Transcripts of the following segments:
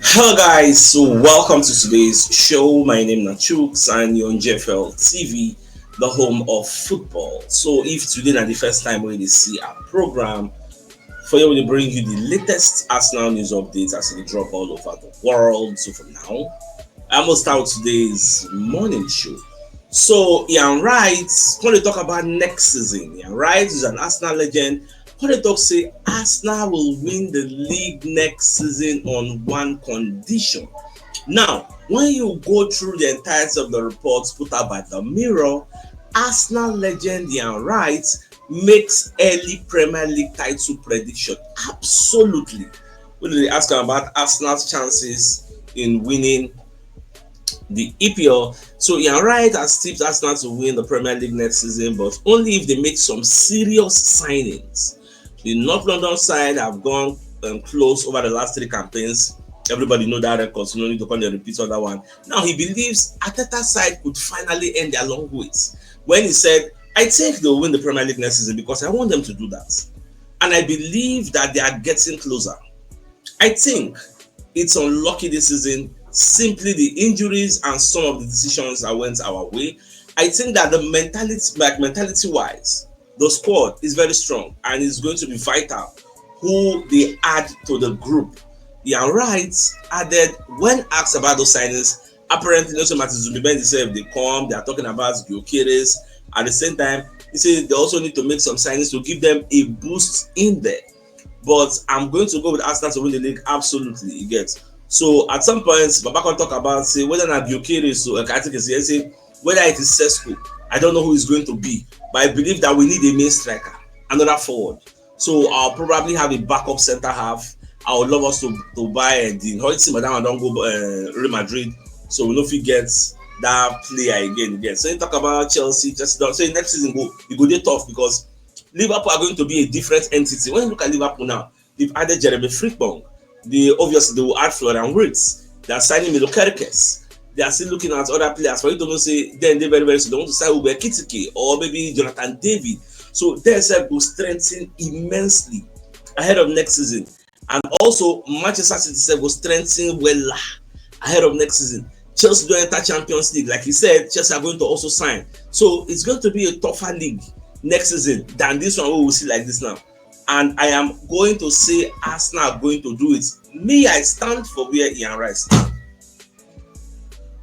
Hello guys, so welcome to today's show. My name is CHUKS and you're on JFL TV, the home of football. So if today is the first time when you see our program, for you to bring you the latest Arsenal news updates as they drop all over the world. So for now, I'm gonna start today's morning show. So Ian Wright going to talk about next season. Ian Wright is an Arsenal legend. Going to talk say Arsenal will win the league next season on one condition. Now, when you go through the entirety of the reports put out by the Mirror, Arsenal legend Ian Wright makes early Premier League title prediction. Absolutely. When they ask him about Arsenal's chances in winning the EPL. So Ian Wright has tipped Arsenal to win the Premier League next season, but only if they make some serious signings. The North London side have gone close over the last three campaigns. Everybody know that record, so no need to come and repeat on that one. Now he believes Arteta's side could finally end their long wait. When he said, I think they'll win the Premier League next season because I want them to do that. And I believe that they are getting closer. I think it's unlucky this season, simply the injuries and some of the decisions that went our way. I think that the mentality wise, the squad is very strong and it's going to be vital who they add to the group. Ian Wright added, when asked about those signings, apparently also Martin Zubimendi said if they come, they are talking about Gyökeres. At the same time, he said they also need to make some signings to give them a boost in there. But I'm going to go with Arsenal to win the league. Absolutely, you get. So at some point, Baba can talk about say whether not Gyökeres or I think say whether it is Sesko. I don't know who is going to be, but I believe that we need a main striker, another forward. So I'll probably have a backup centre half. I would love us to buy the Hoyt Madam and don't go Real Madrid. So we know if we get that player again. So you talk about Chelsea, just don't say next season it go dey tough because Liverpool are going to be a different entity. When you look at Liverpool now, they've added Jeremy Frimpong. Obviously they will add Florian Wirtz. They are signing Milokerkes. They are still looking at other players. For you to say then they very soon they want to sign Ube Kitike or maybe Jonathan David. So their side will strengthen immensely ahead of next season. And also Manchester City will strengthen well ahead of next season. Chelsea don't enter Champions League. Like he said, Chelsea are going to also sign. So it's going to be a tougher league next season than this one we will see like this now. And I am going to say Arsenal are going to do it. Me, I stand for where Ian Wright stands.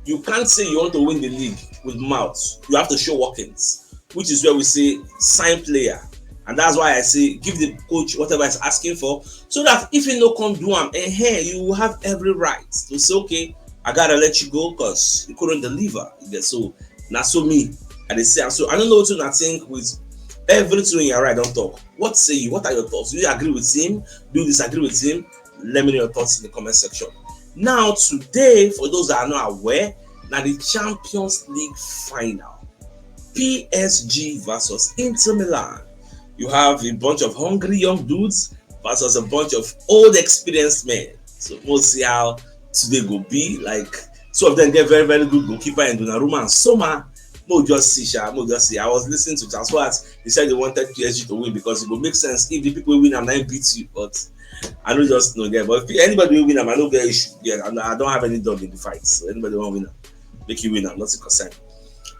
You can't say you want to win the league with mouth. You have to show workings, which is where we say sign player. And that's why I say give the coach whatever he's asking for, so that if you no come do you will have every right to say, okay, I gotta let you go because you couldn't deliver. So now so me, and they say, so I don't know what to think with everything you're right. Don't talk. What say you? What are your thoughts? Do you agree with him? Do you disagree with him? Let me know your thoughts in the comment section. Now today, for those that are not aware, now the Champions League final, PSG versus Inter Milan. You have a bunch of hungry young dudes versus a bunch of old experienced men. So we'll see how today will be. Like some of them get very good goalkeeper in Donnarumma and Soma. We'll just see. I was listening to Charles Watts. He said they wanted PSG to win because it would make sense if the people win and I beat you. But I don't just know that. But if anybody will win, I know there issue. Yeah, I don't have any dog in the fight. So anybody want to win, make you win. I'm not a concern.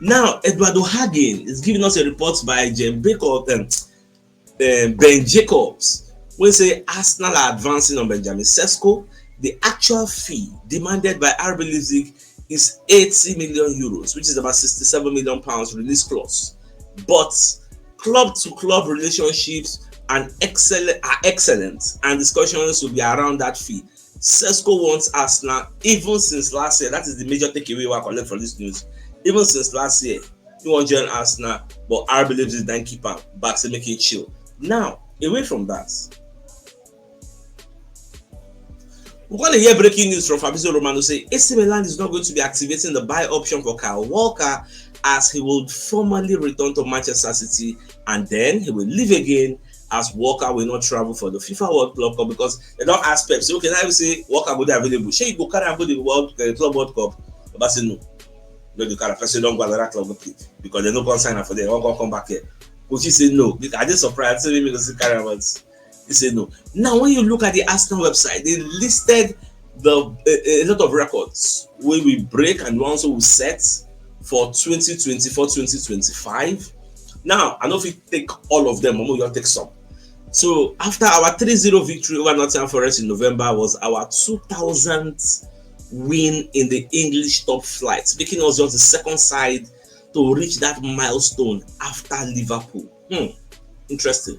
Now Eduardo Hagen is giving us a report by Ben Jacobs. When say Arsenal are advancing on Benjamin Sesko, the actual fee demanded by RB Leipzig is 80 million euros, which is about 67 million pounds release clause. But club to club relationships are excellent, and discussions will be around that fee. Sesko wants Arsenal even since last year. That is the major takeaway we collect from this news. Even since last year, he wants to join Arsenal, but RB Leipzig then keep him back to make it chill. Now, away from that, we're going to hear breaking news from Fabrizio Romano say AC Milan is not going to be activating the buy option for Kyle Walker, as he will formally return to Manchester City and then he will leave again, as Walker will not travel for the FIFA World Club Cup because they don't ask Pep. So okay, now we say Walker will be available. Shey you go carry am go the Club World Cup? But say no. No, the kind of person don't go another club because they no go sign up for them. They won't come back here. Coach say no. I just surprised. So maybe go see carry am, but He said no. Now, when you look at the Arsenal website, they listed a lot of records where we break and ones we set for 2024-2025. Now, I know if you take all of them, you'll take some. So after our 3-0 victory over Nottingham Forest in November was our 2000th win in the English top flight, making us just the second side to reach that milestone after Liverpool. Interesting.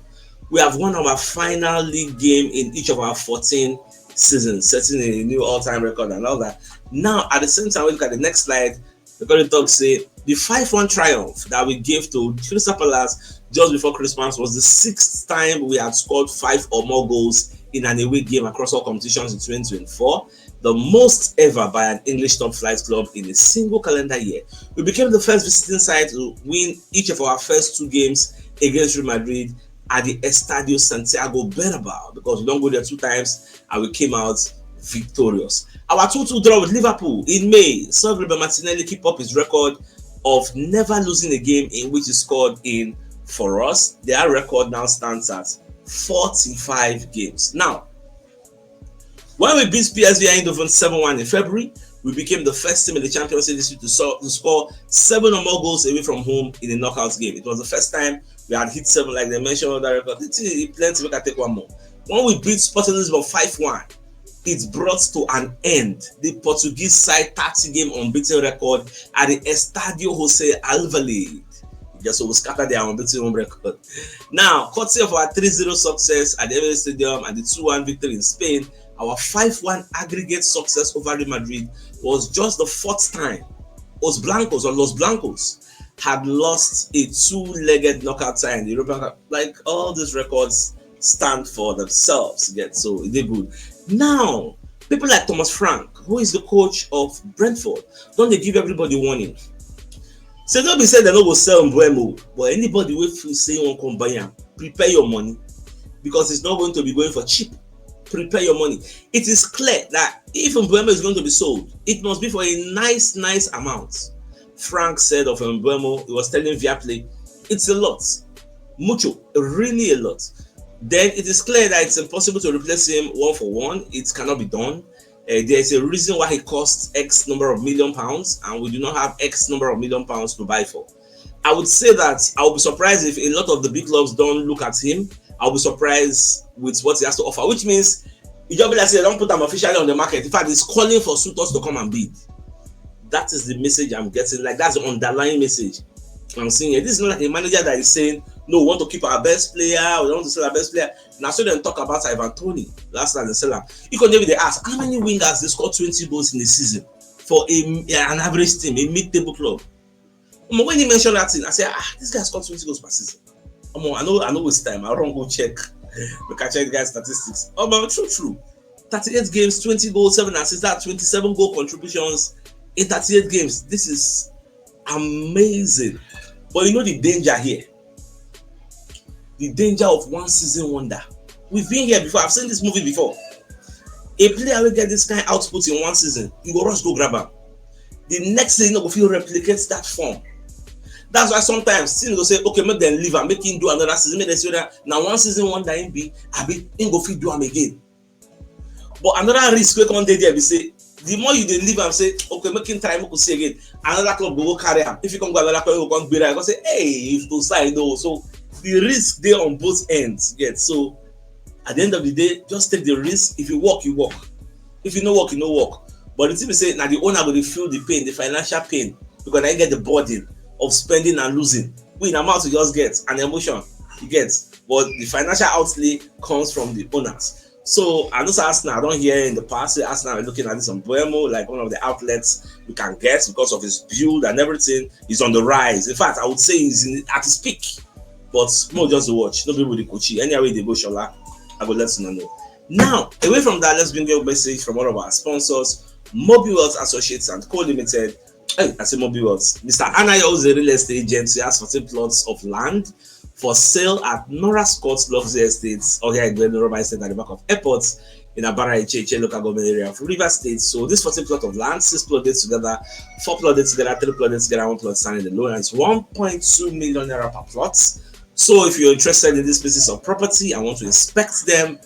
We have won our final league game in each of our 14 seasons, setting a new all-time record and all that. Now, at the same time, we look at the next slide. The current talk say the 5-1 triumph that we gave to Crystal Palace just before Christmas was the 6th time we had scored 5 or more goals in an away game across all competitions in 2024, the most ever by an English top flight club in a single calendar year. We became the first visiting side to win each of our first 2 games against Real Madrid at the Estadio Santiago Bernabeu, because we don't go there 2 times and we came out victorious. Our 2-2 draw with Liverpool in May saw Martinelli keep up his record of never losing a game in which he scored in. For us, their record now stands at 45 games. Now, when we beat PSV Eindhoven 7-1 in February, we became the first team in the Champions League to score 7 or more goals away from home in a knockout game. It was the first time we had hit 7, like they mentioned on that record. Plenty, we can take one more. When we beat Sporting Lisbon 5-1, it brought to an end the Portuguese side 30-game unbeaten record at the Estadio José Alvalade. Just so we scatter their unbeaten home record. Now, courtesy of our 3-0 success at the Emirates Stadium and the 2-1 victory in Spain, our 5-1 aggregate success over Real Madrid was just the 4th time Los Blancos had lost a 2-legged knockout tie in the European Cup. Like, all these records stand for themselves. So they good. Now, people like Thomas Frank, who is the coach of Brentford, don't they give everybody warning? So don't be said they no go sell Mbeumo, but anybody will feel say you want to come buy him, prepare your money, because it's not going to be going for cheap. Prepare your money. It is clear that if Mbeumo is going to be sold, it must be for a nice amount. Frank said of Mbeumo, he was telling Viaplay, it's a lot, mucho, really a lot. Then it is clear that it's impossible to replace him 1 for 1. It cannot be done. There's a reason why he costs X number of £1 million, and we do not have X number of £1 million to buy for. I would say that I will be surprised if a lot of the big clubs don't look at him. I'll be surprised with what he has to offer, which means he just be like, say, don't put him officially on the market. In fact, he's calling for suitors to come and bid. That is the message I'm getting. Like, that's the underlying message I'm seeing here. This is not like a manager that is saying, no, we want to keep our best player, we want to sell our best player. Now, so then talk about Ivan Toney last night and sell him. You can maybe they ask, how many wingers they score 20 goals in a season for an average team, a mid-table club? When he mentioned that thing, I said, this guy scored 20 goals per season. I know it's time. I'll run go check. We can check the guy's statistics. But true. 38 games, 20 goals, 7 assists, that's 27 goal contributions in 38 games. This is amazing. But you know the danger here. The danger of one season wonder. We've been here before. I've seen this movie before. A player will get this kind of output in one season. You go rush, go grab him. The next season, you will replicate that form. That's why sometimes teams go say, okay, make them leave and make him do another season. Make them say that now one season wonder him be, him go fit do him again. But another risk we come there, we say, the more you leave and say, okay, make him try, make him see again. Another club will go carry him. If you come go another club, you go be right. Go say, hey, if to side though. So the risk there on both ends. So at the end of the day, just take the risk. If you work, you work. If you no work, you no work. But the thing is say, now the owner will feel the pain, the financial pain, because I get the burden of spending and losing. We in amount to just get an emotion, you get, but the financial outlay comes from the owners. So I know Arsenal, I don't hear in the past say Arsenal are looking at this on Mbeumo, like one of the outlets we can get because of his build and everything. He's on the rise. In fact, I would say he's at his peak. But more just to watch. Nobody with the coachy. Anyway, they go Shola. I will let you know. Now, away from that, let's bring you a message from one of our sponsors, Mobile Wealth Associates and Co Limited. I say Mobile Wealth. Mr. Anayo is a real estate agent. He has 14 plots of land for sale at Nora Scott's Luxury Estates, or here in Glen Roma Estate at the back of airports in Abara Icheche local government area of River State. So this 14 plot of land, 6 plots together, 4 plots together, 3 plots together, 1 plot standing alone, and it's 1.2 million naira per plot. So if you're interested in these pieces of property and want to inspect them,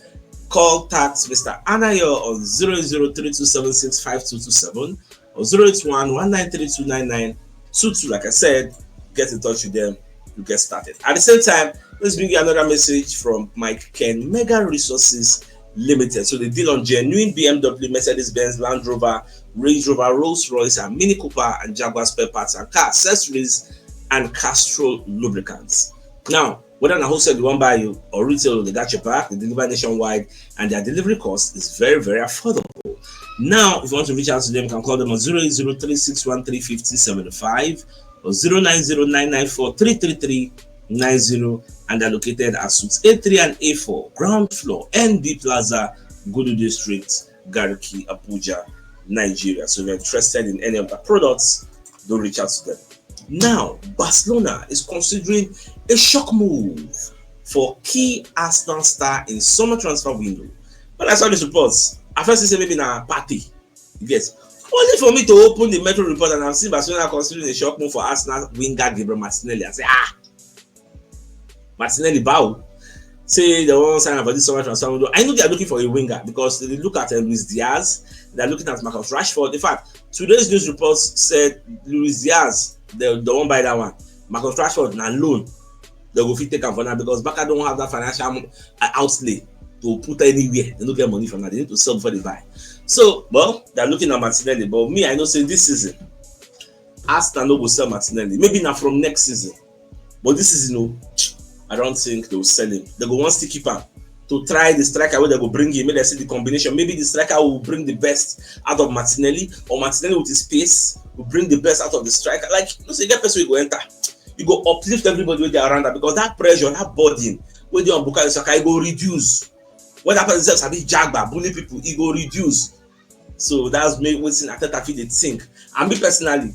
contact Mr. Anayo on 00327652227 or 08119329922. Like I said, get in touch with them to get started. At the same time, let's bring you another message from Mike Ken Mega Resources Limited. So they deal on genuine BMW, Mercedes-Benz, Land Rover, Range Rover, Rolls-Royce, and Mini Cooper and Jaguar spare parts and car accessories and Castrol lubricants. Now, whether on a wholesale you want buy you or retail, they got your back, they deliver nationwide, and their delivery cost is very, very affordable. Now, if you want to reach out to them, you can call them on 08036135075 or 09099433390, and they're located at Suites A3 and A4, ground floor, NB Plaza, Gudu District, Garki, Abuja, Nigeria. So if you're interested in any of the products, don't reach out to them. Now, Barcelona is considering a shock move for key Arsenal star in summer transfer window. When I saw these reports, I first said maybe in a party. Yes. Only for me to open the Metro report and I've seen Barcelona considering a shock move for Arsenal winger Gabriel Martinelli. I say, Martinelli bow. Say they won't sign up for this summer transfer window. I know they are looking for a winger because they look at Luis Diaz, they're looking at Marcus Rashford. In fact, today's news reports said Luis Diaz, they won't buy that one. Marcus Rashford na loan. They go fit take am for now because Barca don't have that financial outlay to put anywhere. They don't get money from that. They need to sell before they buy. So, well, they're looking at Martinelli. But me, I know say this season, Arsenal no go sell Martinelli. Maybe not from next season. But this season, no, I don't think they will sell him. They go want to keep him to try the striker where they go bring him. Maybe they see the combination. Maybe the striker will bring the best out of Martinelli, or Martinelli with his pace will bring the best out of the striker. Like, you know, so you get person who go enter. You go uplift everybody with their around that because that pressure, that burden, when they on Bukayo Saka, it go reduce. When that person says, I be jagba, bully people, it go reduce. So that's me waiting Arteta feel they think. And me personally,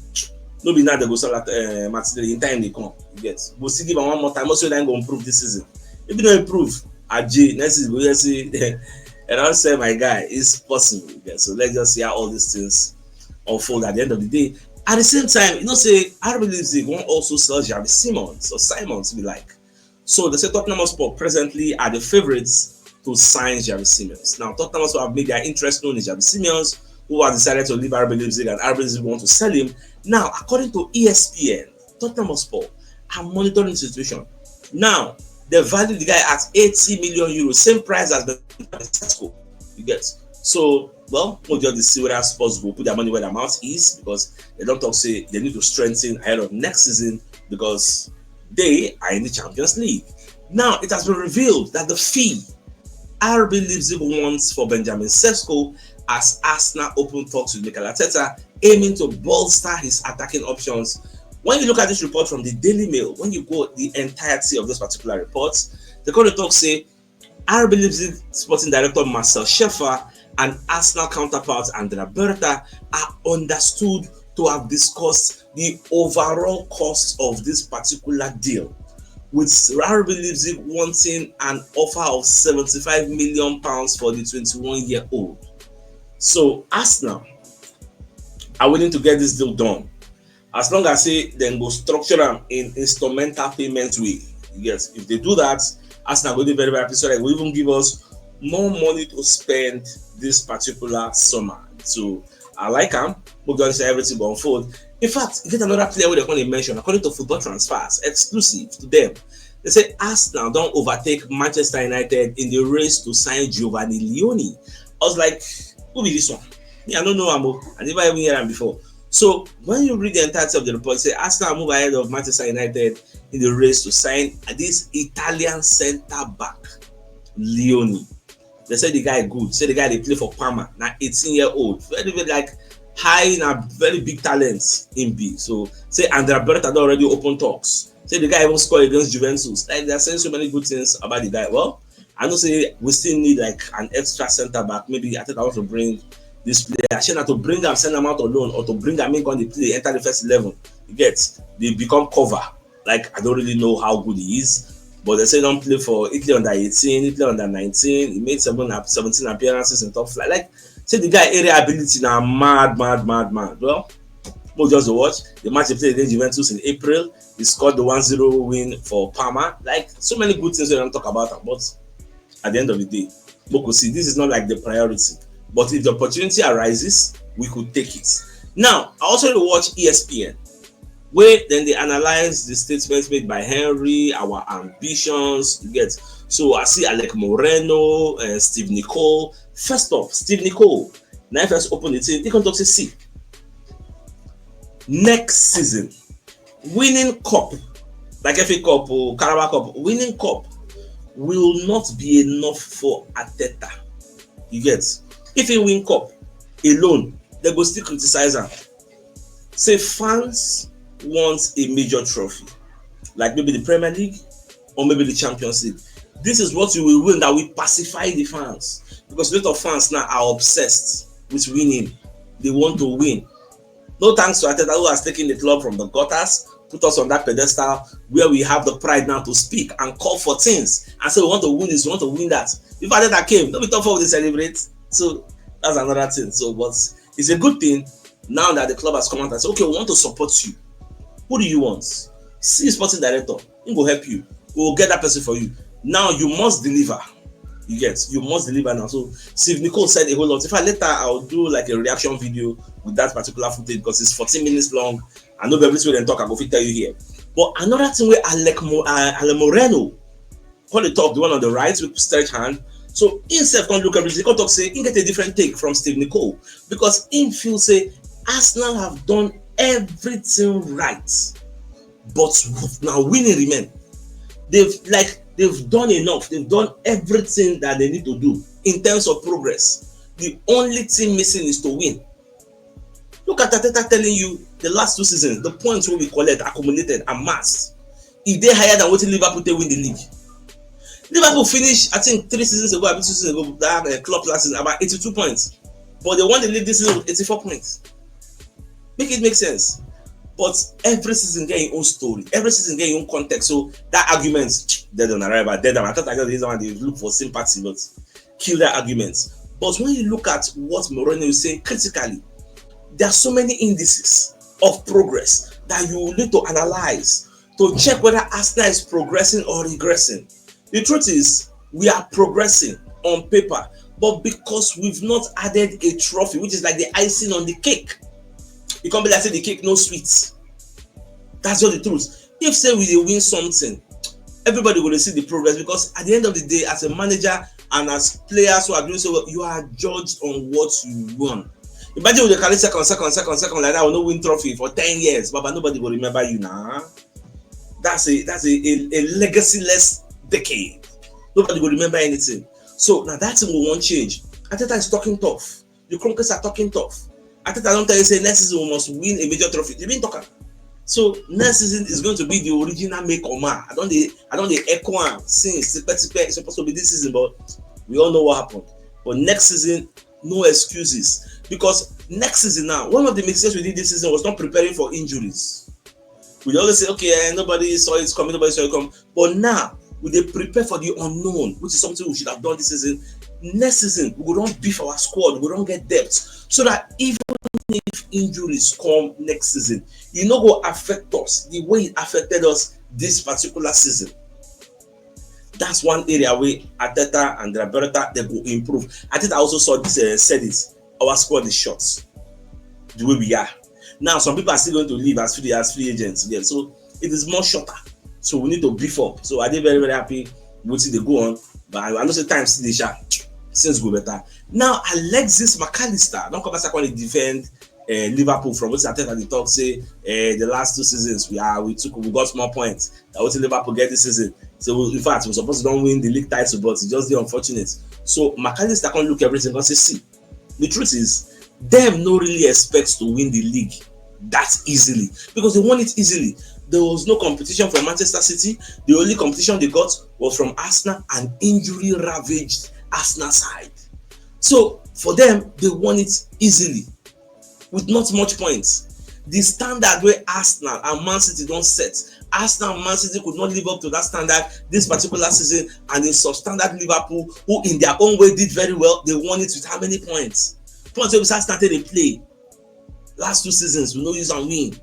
no be now they go sell at Martinelli in time they come. You get. We'll see give him one more time. Also, then go improve this season. If you don't improve, AJ, next season we'll see. And I'll say, my guy, it's possible. Yeah. So let's just see how all these things unfold at the end of the day. At the same time, you know, say I believe they won't also sell Xavi Simons or Simons to be like. So they say Tottenham Hotspur presently are the favorites to sign Xavi Simons. Now Tottenham Hotspur have made their interest known in Xavi Simons, who has decided to leave RB Leipzig, and RB Leipzig want to sell him. Now, according to ESPN, Tottenham Hotspur are monitoring the situation. Now, they value the guy at 80 million euros, same price as the Sesko. You get. So, well, we'll just see whether Spurs will put their money where their mouth is, because they don't talk say they need to strengthen ahead of next season because they are in the Champions League. Now, it has been revealed that the fee RB Leipzig wants for Benjamin Sesko as Arsenal open talks with Mikel Arteta, aiming to bolster his attacking options. When you look at this report from the Daily Mail, when you go the entirety of those particular reports, the current talk say RB Leipzig sporting director Marcel Schäfer and Arsenal counterpart Andrea Berta are understood to have discussed the overall cost of this particular deal, with RB Leipzig wanting an offer of £75 million for the 21-year-old. So Arsenal are willing to get this deal done as long as they then go structure them in instrumental payments way. Yes, if they do that, Arsenal will be very, very happy. So they will even give us more money to spend this particular summer. So I like them. We're going to say everything will unfold. In fact, you get another player where they're going to mention, according to Football Transfers, exclusive to them. They say Arsenal don't overtake Manchester United in the race to sign Giovanni Leoni. I was like, who be this one? Me, I don't know him. I never even heard him before. So when you read the entirety of the report, say Arsenal move ahead of Manchester United in the race to sign this Italian centre back, Leoni. They say the guy good. Say the guy they play for Parma. Now 18-year-old, very, very like high and very big talents in B. So say Andrea Berta had already open talks. Say the guy even scored against Juventus. Like they're saying so many good things about the guy. Well, I know say we still need like an extra centre back. Maybe I think I want to bring this player. I should not to bring them, send them out alone, or to bring them in when they play, enter the first 11. You get, they become cover. Like I don't really know how good he is, but they say don't play for Italy under 18, Italy under 19. He made 17 appearances in top flight. Like say the guy area ability now mad. Well, But just to watch the match they played against Juventus in April. He scored the 1-0 win for Parma. Like so many good things we don't talk about, but at the end of the day, Boko see this is not like the priority. But if the opportunity arises, we could take it. Now, I also watch ESPN, where then they analyze the statements made by Henry, our ambitions. You get so I see Alec Moreno, Steve Nicole. First off, Steve Nicole, now first open the team. They can talk to see next season winning cup like FA Cup or Carabao Cup, winning cup will not be enough for Arteta. You get if he win cup alone, they go still criticize him. Say fans want a major trophy, like maybe the Premier League or maybe the Champions League. This is what you will win that will pacify the fans, because a lot of fans now are obsessed with winning. They want to win. No thanks to Arteta, who has taken the club from the gutters, put us on that pedestal where we have the pride now to speak and call for things and say we want to win this, we want to win that. If Arteta came, don't be tough for to celebrate. So that's another thing. So, but it's a good thing now that the club has come out and said, okay, we want to support you. Who do you want? See sporting director, he will help you. We will get that person for you. Now you must deliver. You must deliver now. So Steve Nicole said a whole lot. If I later I'll do like a reaction video with that particular footage because it's 14 minutes long. I know everything they talk, I go fit tell you here. But another thing where Alec Moreno, call the top, the one on the right with stretch hand. So himself can't look at everything. He can talk say he get a different take from Steve Nicole, because him feel say Arsenal have done everything right, but now winning remain. They've done enough. They've done everything that they need to do in terms of progress. The only thing missing is to win. Look at Arteta telling you the last 2 seasons, the points will be collected, accumulated, amassed. If they higher than what Liverpool they win the league. Liverpool finished, I think 3 seasons ago, 2 seasons ago, that club last season about 82 points, but they won the league this season with 84 points. Make it make sense. But every season get your own story. Every season get your own context. So that argument, dead on arrival, dead on. I thought I got this one. They look for sympathy, but kill that argument. But when you look at what Moreno is saying critically, there are so many indices of progress that you need to analyze to check whether Arsenal is progressing or regressing. The truth is, we are progressing on paper, but because we've not added a trophy, which is like the icing on the cake. You can't be like say the cake no sweets. That's just the truth. If say we win something, everybody will see the progress, because at the end of the day, as a manager and as players who are doing so well, you are judged on what you won. Imagine with the carry second like that, will no win trophy for 10 years, but nobody will remember you now. That's a legacy-less decade. Nobody will remember anything. So now that thing will won't change. Arteta is talking tough. The Kronkers are talking tough. Arteta don't tell you say next season we must win a major trophy. They been talking. So next season is going to be the original make or mark. I don't echo since it's supposed to be this season, but we all know what happened. But next season, no excuses, because next season now, one of the mistakes we did this season was not preparing for injuries. We always say, okay, nobody saw it coming, nobody saw it come. But now we prepare for the unknown, which is something we should have done this season. Next season, we don't beef our squad, we don't get depth, so that even if injuries come next season, it no go affect us the way it affected us this particular season. That's one area where Arteta and Roberta they go improve. Arteta also saw this, said it. Our squad is short, the way we are now. Some people are still going to leave as free agents again, so it is more shorter. So we need to beef up. So I did very happy with it. They go on, but I know say time still they share. Since go better. Now Alexis McAllister don't come back to defend Liverpool from what Arteta they talk say the last 2 seasons we got more points that what Liverpool get this season. So in fact we're supposed to don't win the league title, but it's just the unfortunate. So McAllister can't look everything and say, see, the truth is them no really expects to win the league that easily, because they won it easily. There was no competition from Manchester City. The only competition they got was from Arsenal, and injury ravaged Arsenal side. So for them, they won it easily with not much points. The standard where Arsenal and Man City don't set, Arsenal and Man City could not live up to that standard this particular season, and the substandard Liverpool, who in their own way did very well, they won it with how many points? Points where we started a play. Last 2 seasons, we no use and win.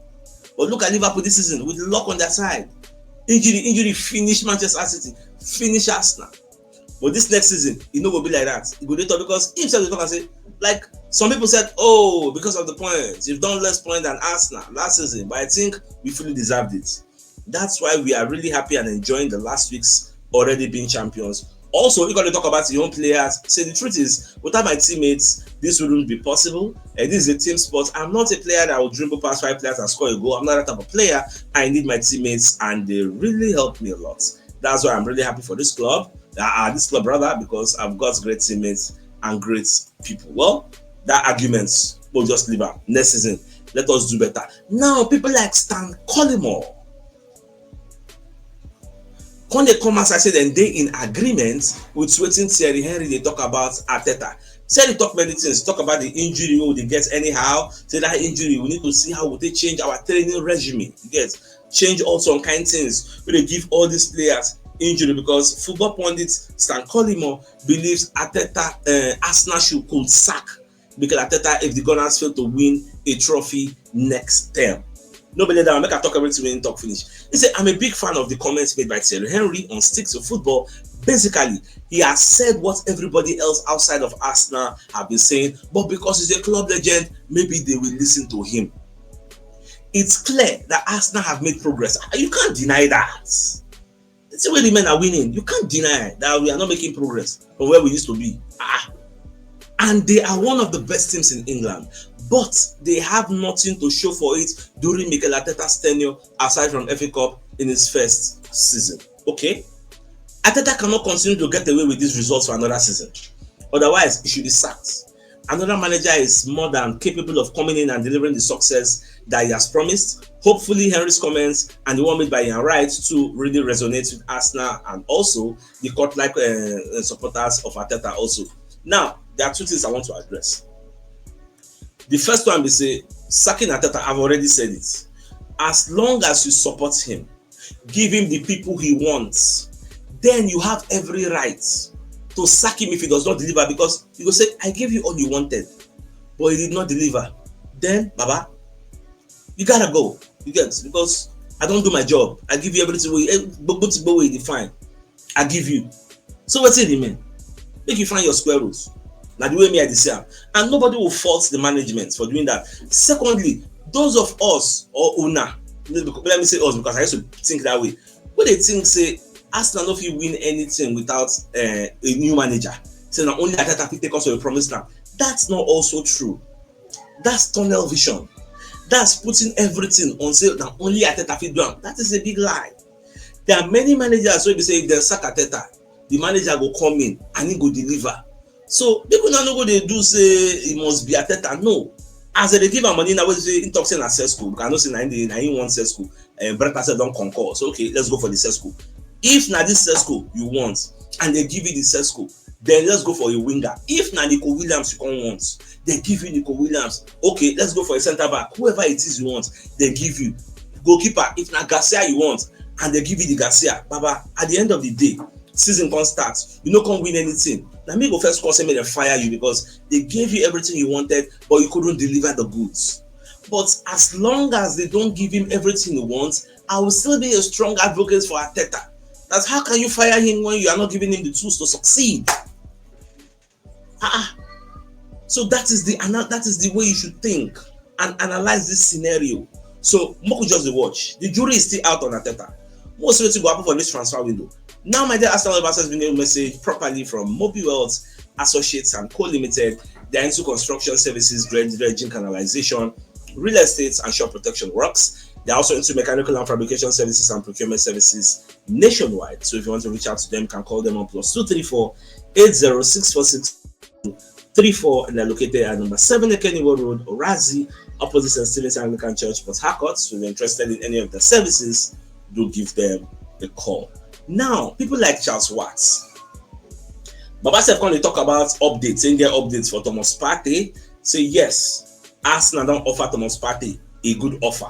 But look at Liverpool this season with luck on their side. Injury finish Manchester City, finish Arsenal. But this next season, it no go be like that. It go dey talk because himself dey talk and say, like some people said, oh, because of the points, you've done less points than Arsenal last season, but I think we fully deserved it. That's why we are really happy and enjoying the last weeks already being champions. Also, you got to talk about your own players. Say the truth is, without my teammates, this wouldn't be possible. This is a team sport. I'm not a player that will dribble past 5 players and score a goal. I'm not that type of player. I need my teammates, and they really help me a lot. That's why I'm really happy for this club. This club rather, because I've got great teammates and great people. Well, that argument we'll just leave out. Next season, let us do better. Now, people like Stan Collymore, when they come as I said, and they in agreement with waiting Thierry Henry, they talk about Arteta. Thierry talk many things, talk about the injury we get anyhow. Say that injury, we need to see how they change our training regime. You get change also on kind of things. We they give all these players injury because football pundit Stan Collymore believes Arteta, Arsenal could sack Mikel Arteta if the Gunners fail to win a trophy next term. Nobody that will make a talk everything when talk finish. He said, I'm a big fan of the comments made by Thierry Henry on Sticks to Football. Basically, he has said what everybody else outside of Arsenal have been saying, but because he's a club legend, maybe they will listen to him. It's clear that Arsenal have made progress. You can't deny that. It's the way the men are winning. You can't deny that we are not making progress from where we used to be. And they are one of the best teams in England. But they have nothing to show for it during Mikel Arteta's tenure aside from FA Cup in his first season. Okay? Arteta cannot continue to get away with these results for another season. Otherwise, he should be sacked. Another manager is more than capable of coming in and delivering the success that he has promised. Hopefully, Henry's comments and the one made by Wright to really resonate with Arsenal and also the court-like supporters of Arteta also. Now, there are two things I want to address. The first one is sacking Arteta. I've already said it. As long as you support him, give him the people he wants, then you have every right to sack him if he does not deliver, because he will say, I gave you all you wanted, but he did not deliver. Then, Baba, you gotta go. You get, because I don't do my job. I give you everything we define. I give you. So what's it mean? Make you find your square roots. Now the way me I deserve, and nobody will fault the management for doing that. Secondly, those of us or owner, let me say us because I used to think that way. When they think say Arsenal no fit win anything without a new manager, say now only Arteta fit take us to a promised land. That's not also true. That's tunnel vision. That's putting everything on say now only Arteta fit do am. That is a big lie. There are many managers who be say if they sack Arteta, the manager go come in and he go deliver. So people now no go they do say it must be Arteta. No, as they give am money now, we say in talk say na Sesko. Because I know say na him want Sesko. Bretta said don't concur. So okay, let's go for the Sesko. If na this Sesko you want and they give you the Sesko, then let's go for a winger. If na Nico Williams you can't want, they give you Nico Williams. Okay, let's go for a centre back. Whoever it is you want, they give you. Goalkeeper, if na Garcia you want, and they give you the Garcia. Baba, at the end of the day, season can start, you no can't win anything. Now me go first cause and fire you because they gave you everything you wanted, but you couldn't deliver the goods. But as long as they don't give him everything he wants, I will still be a strong advocate for Arteta. That's how can you fire him when you are not giving him the tools to succeed? So that is the way you should think and analyze this scenario. So Moku just the watch. The jury is still out on Arteta. Most of it will happen for this transfer window. Now, my dear Arsenal investors, has been a message properly from Mobi Wealth Associates and Co Limited. They're into construction services, dredging, canalization, real estate, and shore protection works. They're also into mechanical and fabrication services and procurement services nationwide. So if you want to reach out to them, you can call them on +234 80646 34, and they're located at number 7 Kennywood Road, Orazi, opposite St. Stephen's Anglican Church, Port Harcourt. So if you're interested in any of the services, do give them a call. Now, people like Charles Watts. Baba said, when they talk about updates, saying their updates for Thomas Partey, say yes, Arsenal don't offer Thomas Partey a good offer.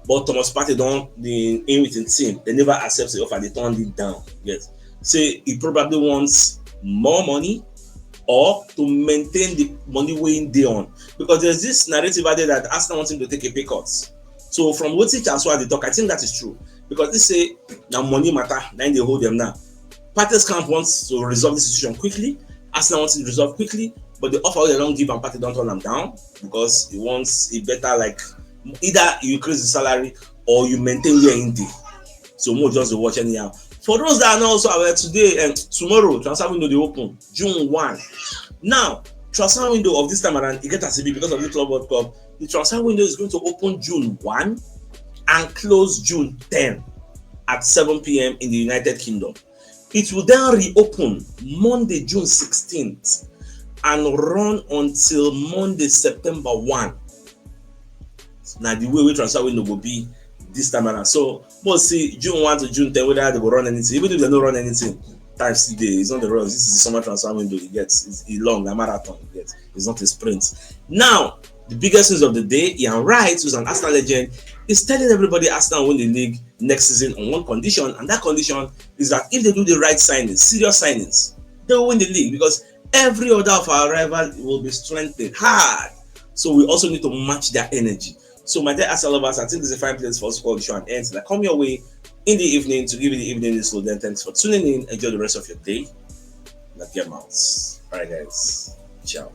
But Thomas Partey don't in with the team. They never accept the offer, they turned it down. Yes. Say he probably wants more money or to maintain the money weighing day on, because there's this narrative out there that Arsenal wants him to take a pay cut. So from what Chelsea they talk, I think that is true, because they say now money matter, then they hold them now. Partey's camp wants to resolve the situation quickly. Arsenal wants it to resolve quickly, but the offer they don't give and Partey don't turn them down, because he wants a better, like, either you increase the salary or you maintain your indie. So more just to watch anyhow. For those that are not also aware, today and tomorrow transfer window they open June 1. Now transfer window of this time around, it get as be because of the Club World Cup. The transfer window is going to open June 1 and close June 10 at 7 p.m. in the United Kingdom. It will then reopen Monday, June 16th and run until Monday, September 1. Now the way we transfer window will be this time around. So we'll see June 1 to June 10 whether they will run anything. Even if they don't run anything, times the day, it's not the runs. This is the summer transfer window you get. It's a long, a marathon you get. It's not a sprint. Now, the biggest news of the day, Ian Wright, who's an Arsenal legend, is telling everybody Arsenal win the league next season on one condition, and that condition is that if they do the right signings, serious signings, they will win the league, because every other of our rival will be strengthened hard. So we also need to match their energy. So my dear Arsenal lovers, I think this is a fine place for us to call the show and end. So I come your way in the evening to give you the evening news. So then thanks for tuning in. Enjoy the rest of your day. Like your mouths. Alright guys. Ciao.